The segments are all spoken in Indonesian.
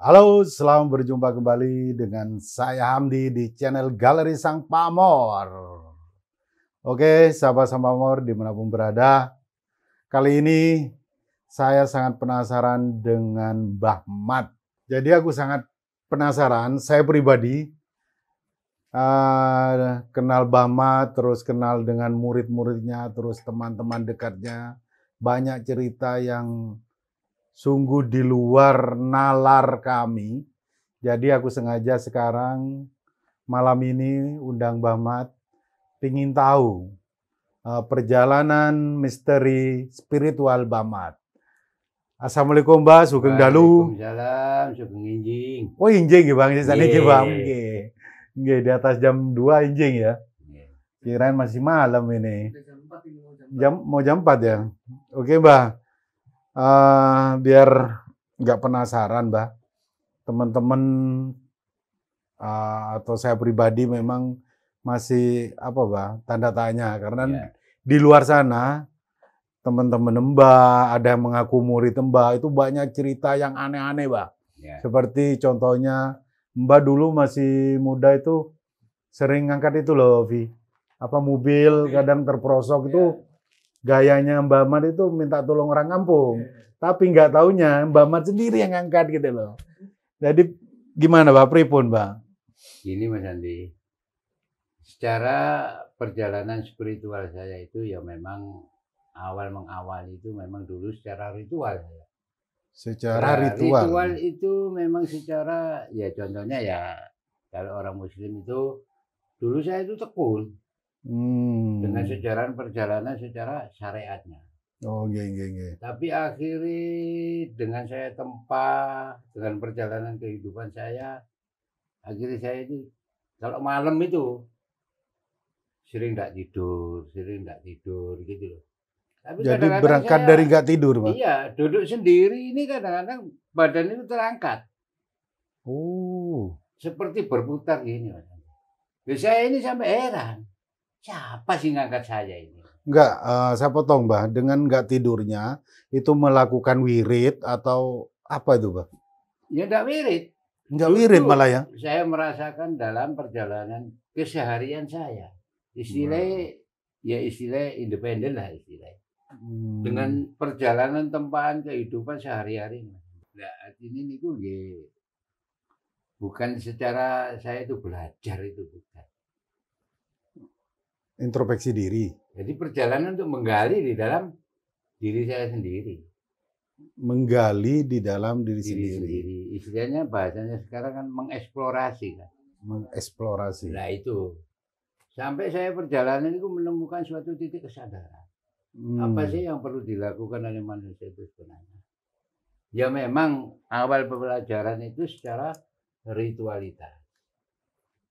Halo, selamat berjumpa kembali dengan saya Hamdi di channel Galeri Sang Pamor. Oke, sahabat Sang Pamor dimanapun berada, kali ini saya sangat penasaran dengan Mbah Mat. Jadi aku sangat penasaran, saya pribadi kenal Mbah Mat, terus kenal dengan murid-muridnya, terus teman-teman dekatnya, banyak cerita yang sungguh di luar nalar kami. Jadi aku sengaja sekarang malam ini undang Mbah Mat, pingin tahu perjalanan misteri spiritual Mbah Mat. Assalamualaikum Mbah, sugeng dalu. Waalaikumsalam, sugeng injing. Oh injing ya Bang, saniki Bang. Nggih, di atas jam 2 injing ya. Kirain masih malam ini. Mau jam 4 ya. Oke Mbah. Biar nggak penasaran, Mbah, teman-teman atau saya pribadi memang masih tanda tanya karena di luar sana teman-teman Mbah ada yang mengaku murid Mbah itu banyak cerita yang aneh-aneh, Mbah. Seperti contohnya Mbah dulu masih muda itu sering ngangkat itu loh, Vi. Mobil kadang terperosok itu. Gayanya Mbah Mat itu minta tolong orang kampung, tapi nggak taunya Mbah Mat sendiri yang ngangkat gitu loh. Jadi gimana Mbak Pripun, Mbak? Gini Mas Andi, secara perjalanan spiritual saya itu ya memang mengawali itu memang dulu secara ritual saya. Secara ritual. Ritual itu memang secara ya contohnya ya kalau orang Muslim itu dulu saya itu tekun. Dengan perjalanan secara syariatnya. Oh, iya. Tapi akhirnya dengan saya tempa, dengan perjalanan kehidupan saya, akhirnya saya itu kalau malam itu sering nggak tidur gitu loh. Tapi jadi berangkat dari nggak tidur, Pak? Iya, duduk sendiri ini kadang-kadang badan itu terangkat. Oh. Seperti berputar gini. Saya ini sampai heran. Siapa sih ngangkat saya ini? Enggak, saya potong, Mbah. Dengan nggak tidurnya, itu melakukan wirid atau apa itu, Mbah? Ya enggak wirid. Enggak wirid malah ya? Saya merasakan dalam perjalanan keseharian saya. Istilah independen lah istilahnya. Dengan perjalanan tempaan kehidupan sehari-hari. Nah, ini niku nggih. Bukan secara saya itu belajar itu bukan. Introspeksi diri. Jadi perjalanan untuk menggali di dalam diri saya sendiri. Menggali di dalam diri sendiri. Istilahnya bahasanya sekarang kan mengeksplorasi kan. Mengeksplorasi. Nah itu. Sampai saya perjalanan itu menemukan suatu titik kesadaran. Apa sih yang perlu dilakukan oleh manusia itu sebenarnya? Ya memang awal pembelajaran itu secara ritualitas.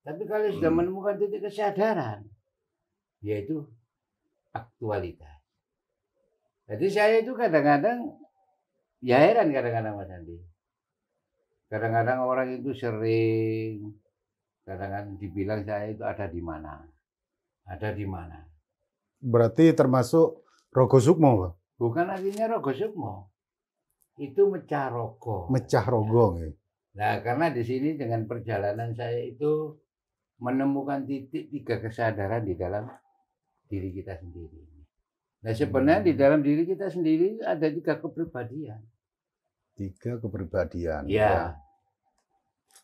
Tapi kalau sudah menemukan titik kesadaran, yaitu aktualitas. Jadi saya itu kadang-kadang ya heran kadang-kadang Mas Andi. Kadang-kadang orang itu sering kadang-kadang dibilang saya itu ada di mana. Ada di mana. Berarti termasuk Rogo Sukmo, Pak? Bukan artinya Rogo Sukmo. Itu mecah rogo. Mecah rogo. Ya. Nah, karena di sini dengan perjalanan saya itu menemukan titik 3 kesadaran di dalam diri kita sendiri. Nah sebenarnya di dalam diri kita sendiri ada 3 kepribadian. 3 kepribadian. Ya.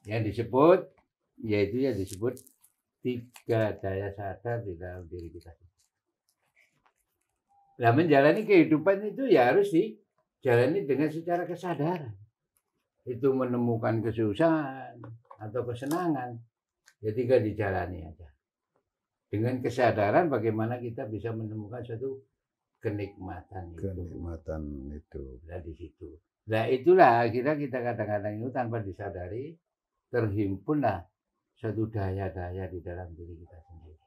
Yang disebut yaitu yang disebut 3 daya sadar di dalam diri kita. Nah menjalani kehidupan itu ya harus dijalani dengan secara kesadaran. Itu menemukan kesusahan atau kesenangan, ya tinggal dijalani aja. Dengan kesadaran bagaimana kita bisa menemukan suatu kenikmatan itu. Kenikmatan itu. Nah di situ. Nah itulah akhirnya kita kadang-kadang itu tanpa disadari terhimpunlah suatu daya-daya di dalam diri kita sendiri.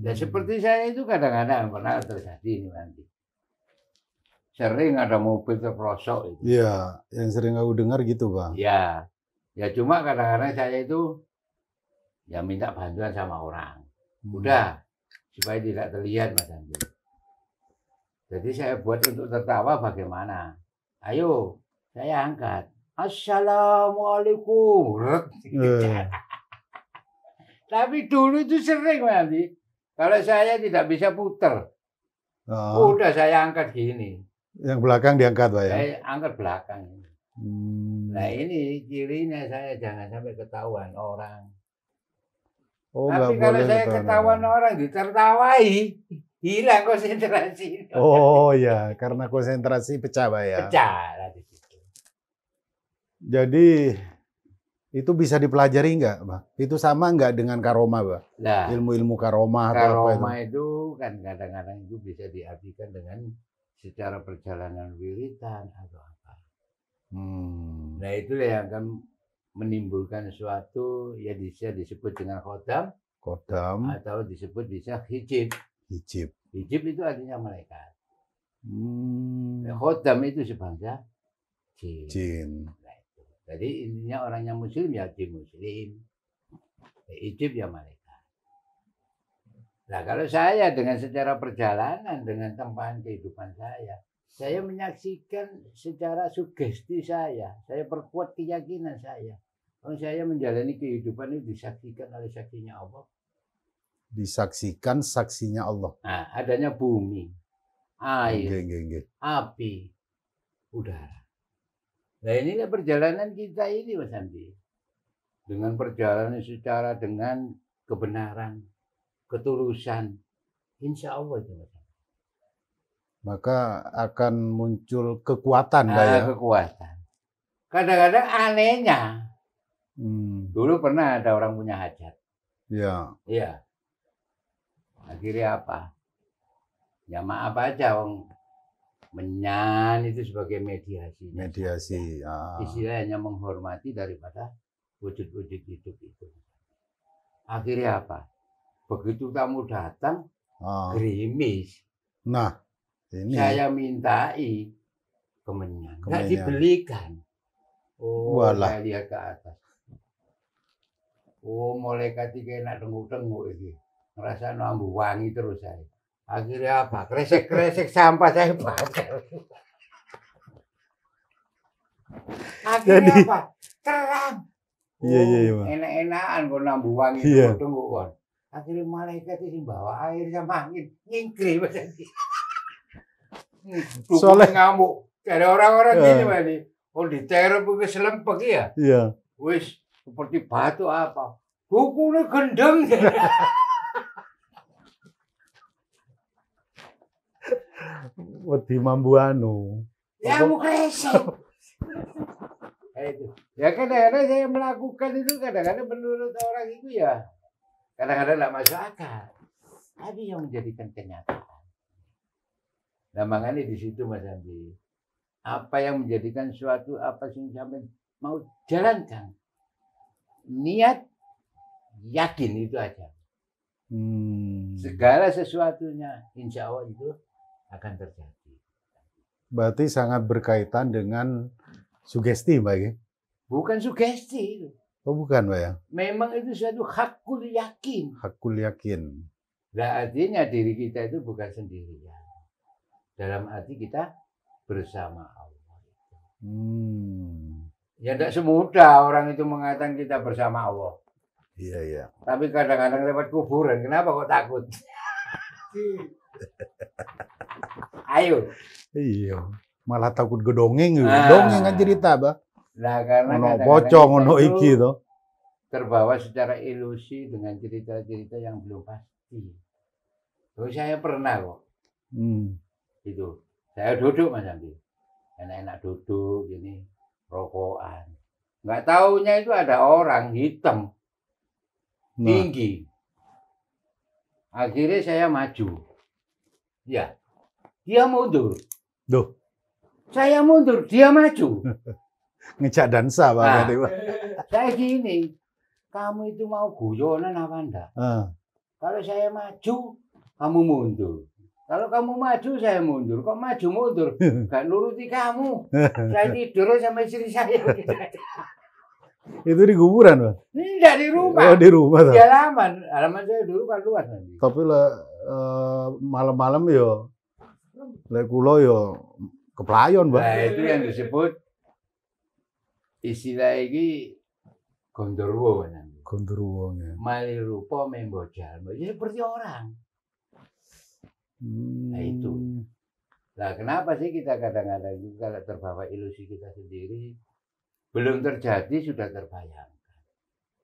Dan seperti saya itu kadang-kadang pernah terjadi ini nanti. Sering ada mobil terperosok itu. Iya, yang sering aku dengar gitu, Bang. Ya, ya cuma kadang-kadang saya itu ya minta bantuan sama orang. Udah, supaya tidak terlihat Mas Andi. Jadi saya buat untuk tertawa bagaimana? Ayo, saya angkat. Assalamualaikum. Tapi dulu itu sering Mas Andi. Kalau saya tidak bisa puter, udah saya angkat gini. Yang belakang diangkat, Pak ya? Saya angkat belakang. Nah ini cirinya saya jangan sampai ketahuan orang. Oh, tapi kalau saya ketahuan orang ditertawai, hilang konsentrasi. Oh ya, karena konsentrasi pecah Pak ya? Pecah lah di situ. Jadi itu bisa dipelajari nggak, Pak? Itu sama nggak dengan karoma, Pak? Nah, ilmu-ilmu karoma atau karoma apa itu kan kadang-kadang itu bisa diartikan dengan secara perjalanan wiritan atau apa. Nah itulah yang akan menimbulkan suatu ya bisa disebut dengan khodam atau disebut bisa hijib. Hijib itu artinya malaikat. Khodam itu sebangsa jin. Nah, itu. Jadi intinya orang yang muslim ya jin muslim. Hijib ya malaikat. Nah kalau saya dengan secara perjalanan dengan tempahan kehidupan saya menyaksikan secara sugesti saya perkuat keyakinan saya. Kalau saya menjalani kehidupan itu disaksikan oleh saksinya Allah. Disaksikan saksinya Allah. Nah, adanya bumi, air, api, udara. Nah inilah perjalanan kita ini Mas Andi. Dengan perjalanan secara dengan kebenaran, ketulusan, insya Allah itu Mas. Maka akan muncul kekuatan, Pak ya? Kekuatan. Kadang-kadang anehnya, dulu pernah ada orang punya hajat. Iya. Iya. Akhirnya apa? Ya maaf aja, menyan itu sebagai mediasi. Mediasi. Istilahnya menghormati daripada wujud-wujud hidup itu. Akhirnya apa? Begitu tamu datang, gerimis. Nah. Ini. Saya mintai kemenyan, nggak dibelikan. Oh, saya lihat ke atas. Oh, malaikat iki enak tenguk-tenguk iki. Ngerasa ambu wangi terus saya. Akhirnya apa? Kresek-kresek sampah saya bakar. Akhirnya apa? Terang. Iya. Enak-enakan kok nambu wangi tenguk-tenguk kon. Akhirnya malaikat ini bawa air sama angin, nyingkri macam ini. Soalnya ngamuk dari orang-orang gini Mali. Oh diteror ke selempek ya. Iya. Wis seperti batu apa. Dukune gendeng. Wedi mambu anu. Ya mau kresek. Itu. Ya kadang-kadang saya melakukan itu kadang-kadang menurut orang itu ya. Kadang-kadang tidak masuk akal. Tapi yang menjadikan kenyataan. Nah makanya di situ Mas Andi, apa yang menjadikan suatu apa sih sampai mau jalankan, niat, yakin itu aja. Segala sesuatunya, insya Allah itu akan terjadi. Berarti sangat berkaitan dengan sugesti, Pak ya? Bukan sugesti. Oh bukan, Pak ya? Memang itu suatu hakul yakin. Hakul yakin. Nah artinya diri kita itu bukan sendirian. Dalam arti kita bersama Allah. Ya tidak semudah orang itu mengatakan kita bersama Allah. Iya. Tapi kadang-kadang lewat kuburan, kenapa kok takut? Ayo. Iya. Malah takut gedongeng. Dongeng kan cerita, Pak. Nah karena ono pocong, ono iki to. Terbawa secara ilusi dengan cerita-cerita yang belum pasti. Terus saya pernah kok. Itu saya duduk Mas Andi, enak-enak duduk gini rokokan, nggak taunya itu ada orang hitam tinggi. Akhirnya saya maju, ya dia mundur, saya mundur dia maju. Ngejak dansa Pak. Saya gini, kamu itu mau guyonan apa enggak? Kalau saya maju kamu mundur. Kalau kamu maju, saya mundur. Kok maju mundur? Gak nuruti kamu. Saya tidur sama istri saya. Itu di kuburan, Bang? Tidak di rumah. Oh, di rumah. Di halaman. Halaman saya dulu kan luas nanti. Tapi lah malam-malam yo, lek kula yo keplayon, Bang. Nah, itu yang disebut istilah ini gondorwo nanti. Gondorwo ya. Mali rupa membojal. Jadi seperti orang. Nah itu. Nah kenapa sih kita kadang-kadang itu kalau terbawa ilusi kita sendiri, belum terjadi sudah terbayangkan.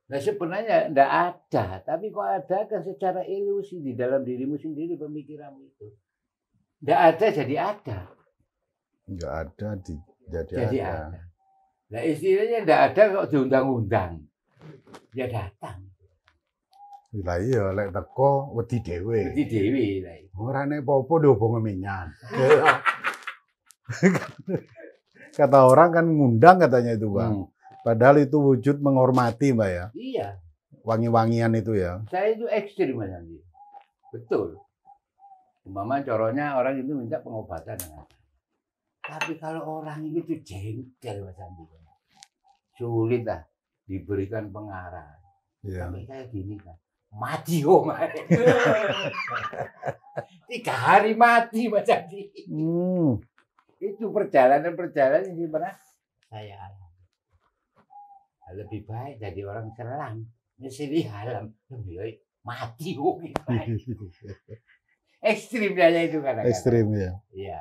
Nah sebenarnya tidak ada, tapi kok ada kan secara ilusi di dalam dirimu sendiri pemikiranmu itu. Tidak ada jadi ada. Nggak ada jadi ada. Nah istilahnya tidak ada kok diundang-undang. Ya datang. Lah iya lek teko wedi dhewe. Wedi dhewe lah. Ora nek apa-apa dihubungi minyan. Kata orang kan ngundang katanya itu, Bang. Padahal itu wujud menghormati, Mbak ya. Iya. Wangi-wangian itu ya. Saya itu ekstrim Mas Andi. Betul. Umpama corona orang itu minta pengobatan. Tapi kalau orang itu jengkel Mas Andi. Sulit lah diberikan pengarahan. Iya. Sampai kayak gini kan. Mati kok, Mas. 3 hari mati Mas Andi. Itu perjalanan yang pernah saya alami. Lebih baik jadi orang selang, nyeseli halam, lebih baik mati kok. Ekstrim aja itu kadang-kadang. Ekstrim ya. Iya.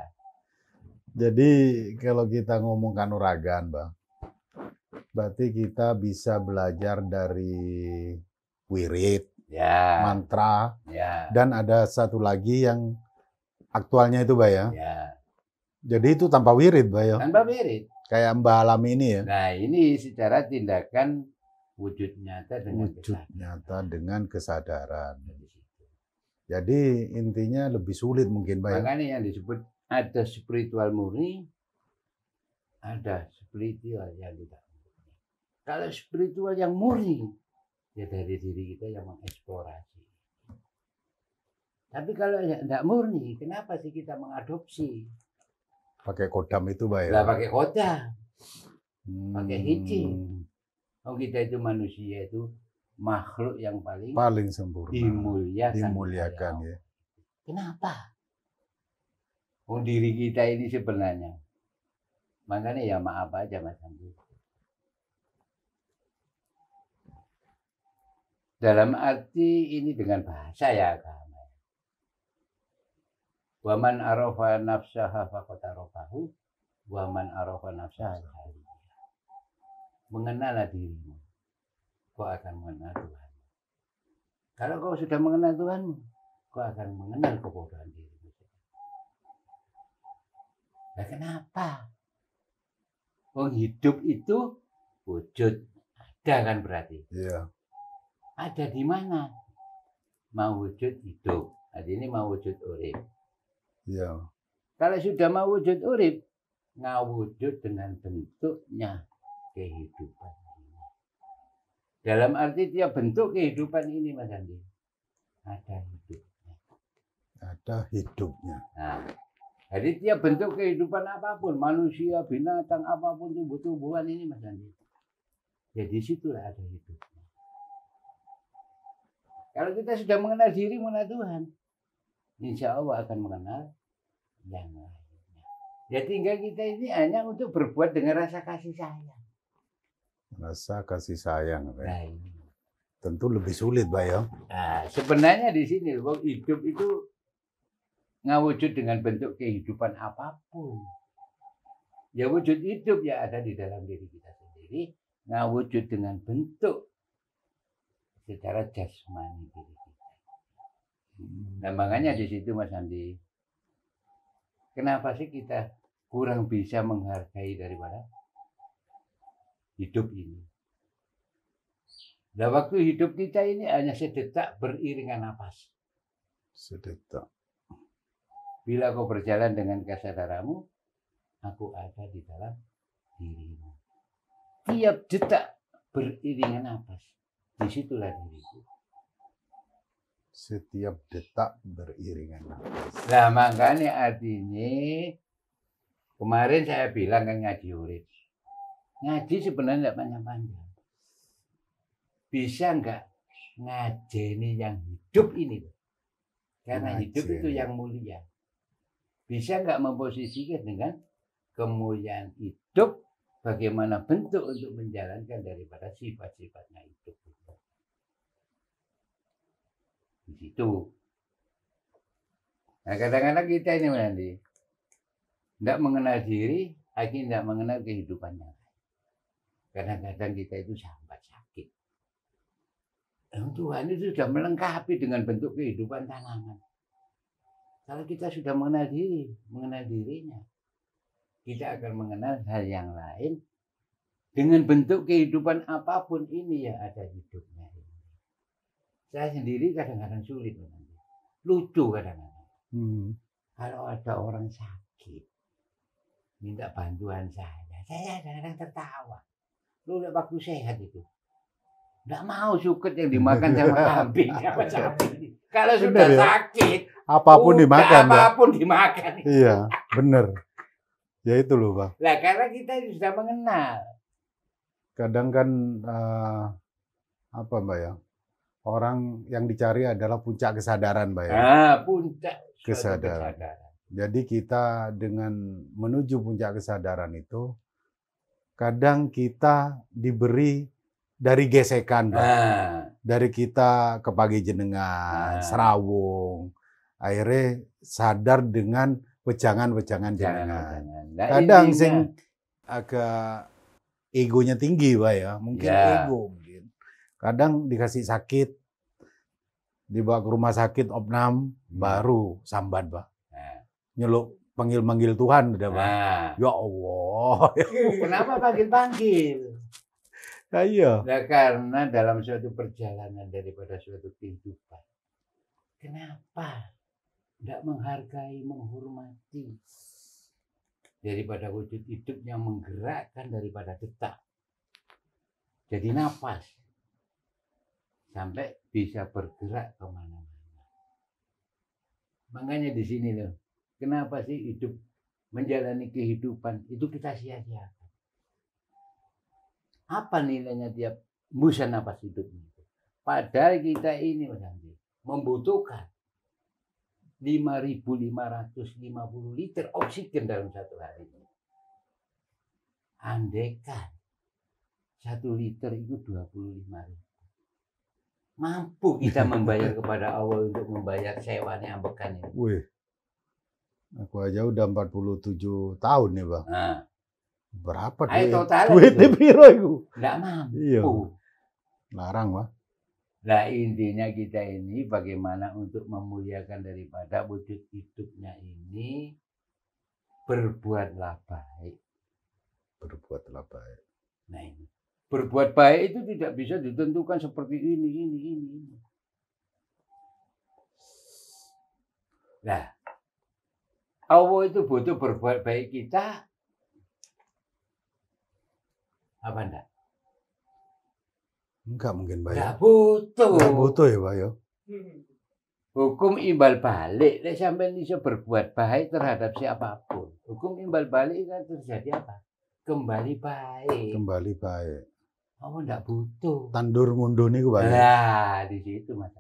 Jadi kalau kita ngomong kanuragan, Bang, berarti kita bisa belajar dari wirid, ya, mantra, ya, dan ada satu lagi yang aktualnya itu, Mbak ya. Ya. Jadi itu tanpa wirid, Mbak ya. Tanpa wirid. Kayak Mbak alami ini ya. Nah ini secara tindakan wujud nyata dengan kesadaran. Jadi intinya lebih sulit mungkin, Mbak. Makanya yang disebut ada spiritual murni, ada spiritual yang tidak murni. Kalau spiritual yang murni, ya dari diri kita yang mengeksplorasi. Tapi kalau yang tidak murni, kenapa sih kita mengadopsi? Pakai kodam itu, Mbak ya? Lah pakai kodam, pakai hiji. Oh kita itu manusia itu makhluk yang paling sempurna, dimuliakan ya. Kenapa? Oh diri kita ini sebenarnya, makanya ya maaf aja Mas Andi. Dalam arti ini dengan bahasa ya agama. Waman arafa nafsaha faqad arafahu, waman arafa nafsaha jahiliyah. Mengenallah dirimu, kau akan mengenal Tuhan. Kalau kau sudah mengenal Tuhanmu, kau akan mengenal kebodohan dirimu. Nah kenapa? Oh hidup itu wujud, ada kan berarti? Iya. Ada di mana? Mau wujud hidup, artinya mau wujud urip. Iya. Kalau sudah mau wujud urip, ngawujud dengan bentuknya kehidupan ini. Dalam arti tiap bentuk kehidupan ini, Mas Andi, ada hidupnya. Ada hidupnya. Nah, jadi tiap bentuk kehidupan apapun, manusia, binatang, apapun tumbuh-tumbuhan ini, Mas Andi, ya di situlah ada hidupnya. Kalau kita sudah mengenal diri, mengenal Tuhan, insya Allah akan mengenal yang lainnya. Ya tinggal kita ini hanya untuk berbuat dengan rasa kasih sayang. Rasa kasih sayang. Nah, ini. Tentu lebih sulit, Pak ya. Nah, sebenarnya di sini hidup itu ngawujud dengan bentuk kehidupan apapun. Ya wujud hidup ya ada di dalam diri kita sendiri, ngawujud dengan bentuk secara jasmani diri kita. Nah makanya di situ Mas Andi, kenapa sih kita kurang bisa menghargai daripada hidup ini? Nah waktu hidup kita ini hanya sedetak beriringan napas. Sedetak. Bila kau berjalan dengan kesadaranmu, aku ada di dalam dirimu. Tiap detak beriringan napas, disitulah diriku. Setiap detak beriringan napas. Nah makanya artinya kemarin saya bilang kan ngaji urip. Ngaji sebenarnya tidak panjang-panjang. bisa nggak ngajeni yang hidup ini? Karena hidup itu yang mulia. Bisa nggak memposisikan dengan kemuliaan hidup, bagaimana bentuk untuk menjalankan daripada sifat-sifatnya hidup. Di situ. Nah, kadang-kadang kita ini nanti tidak mengenal diri, akhirnya tidak mengenal kehidupannya. Kadang-kadang kita itu sambat sakit. Tuhan itu sudah melengkapi dengan bentuk kehidupan tanangan. Kalau kita sudah mengenal diri, mengenal dirinya, kita akan mengenal hal yang lain dengan bentuk kehidupan apapun ini yang ada hidupnya. Saya sendiri kadang-kadang sulit, lucu kadang-kadang. Kalau ada orang sakit, minta bantuan saya kadang-kadang tertawa. Lu lihat waktu sehat itu, nggak mau suket yang dimakan sama kambing sama sapi. Kalau sudah sakit, apapun dimakan. Apapun dimakan. Iya, bener. Ya itu loh, Pak. Nah, karena kita sudah mengenal. Kadang kan apa, Mbak ya? Orang yang dicari adalah puncak kesadaran, Mbak ya. Puncak kesadaran. Jadi kita dengan menuju puncak kesadaran itu, kadang kita diberi dari gesekan, Pak. Dari kita ke Pagi Jenengan, Serawung, akhirnya sadar dengan wejangan-wejangan jenengan. Kadang sing agak egonya tinggi, Pak ya, mungkin ego mungkin. Kadang dikasih sakit, dibawa ke rumah sakit opnam, baru sambat, Pak. Nyeluk panggil-manggil Tuhan udah, Pak. Ya Allah. Kenapa panggil-panggil? Iya. Nah, karena dalam suatu perjalanan daripada suatu kehidupan, kenapa tidak menghargai, menghormati daripada wujud hidup yang menggerakkan daripada detak, jadi napas, sampai bisa bergerak kemana-mana. Makanya di sini loh, kenapa sih hidup menjalani kehidupan itu kita sia-siakan? Apa nilainya tiap busa napas hidup itu? Padahal kita ini Mas Andi, membutuhkan 5.550 liter oksigen dalam satu hari. Andaikan 1 liter itu 25.000. Mampu kita membayar kepada Allah untuk membayar sewanya ambekan ini. Wih, aku aja udah 47 tahun nih, Bang. Nah, berapa duitnya piro itu? Nggak mampu. Iya. Larang, Pak. Nah, intinya kita ini bagaimana untuk memuliakan daripada wujud hidupnya ini, berbuatlah baik. Berbuatlah baik. Nah, ini. Berbuat baik itu tidak bisa ditentukan seperti ini. Nah, Allah itu butuh berbuat baik kita. Apa enggak? Enggak mungkin, Pak. Enggak butuh. Enggak butuh ya, Pak ya. Hukum imbal balik. Nek sampean bisa berbuat baik terhadap siapapun. Hukum imbal balik kan terjadi apa? Kembali baik. Kembali baik. Allah enggak butuh. Tandur ngunduh niku, Pak. Nah, di situ Mas.